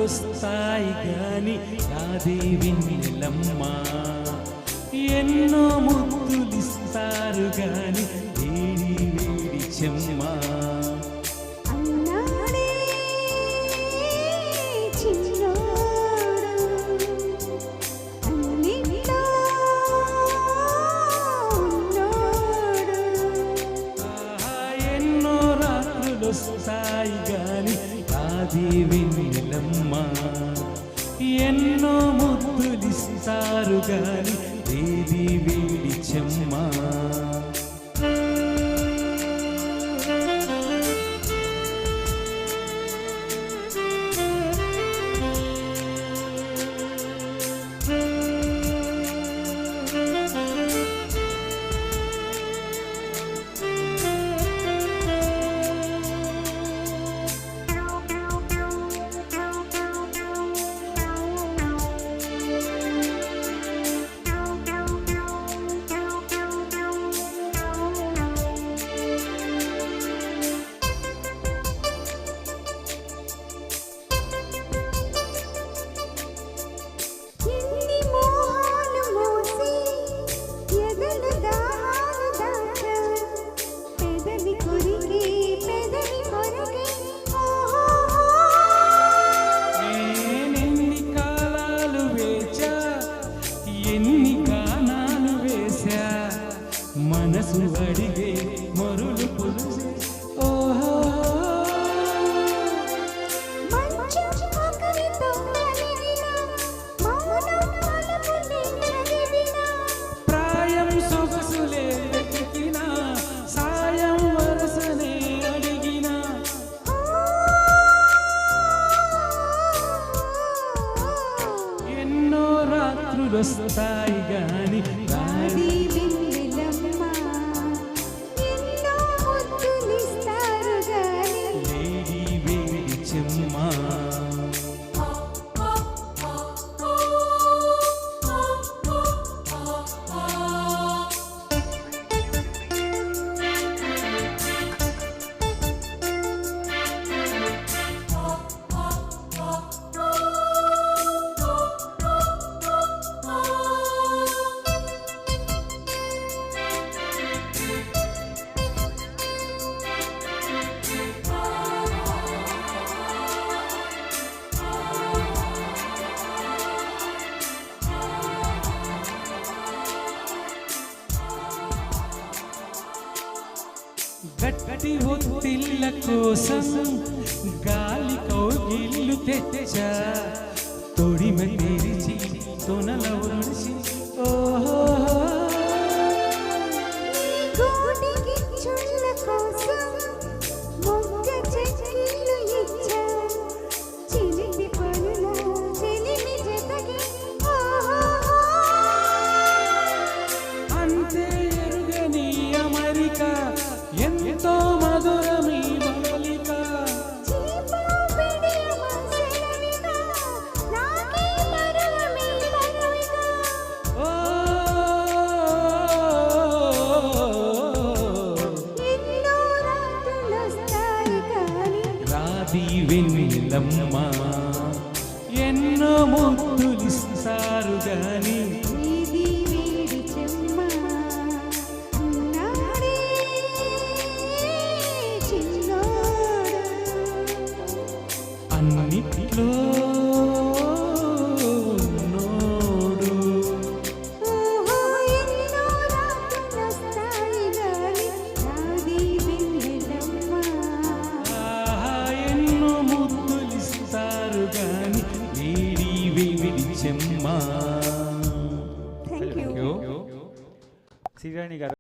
రాత్రులొస్తాయి గాని రాదే వెన్నెలమ్మ, ఎన్నో ముద్దులిస్తారు గాని వేడి వేడి చెమ్మ. ఎన్నో రాత్రులొస్తాయి గాని రాదే వెన్నెలమ్మ, ఎన్నో ముద్దులిస్తారు గాని వేడి వేడి చెమ్మ. మనసు అడిగే మరులు పులుసే ఓహో, ప్రాయం సొగసులే వెతికిన సాయం వరసనే అడిగిన. ఎన్నో రాత్రులొస్తాయి గాని రాదే గట్టి ఒత్తిళ్ళ కోసం గాలి కౌగిళ్ళు తెచ్చా, తొడిమ తెరిచి తొనల ఉడిచి ఓహో, అంతే ఎరుగని అమెరికా ఎంతో మధురమీ బలిక. ఓ రాది వెన్నెలమ్మ, ఎన్నో ముద్దులిస్తారు గాని అన్నిట్లో నోడు. ఎన్నో ముద్దులిస్తారు గాని వేడి వేడి చెమ్మ. థ్యాంక్ యూ శ్రీరాణి గారు.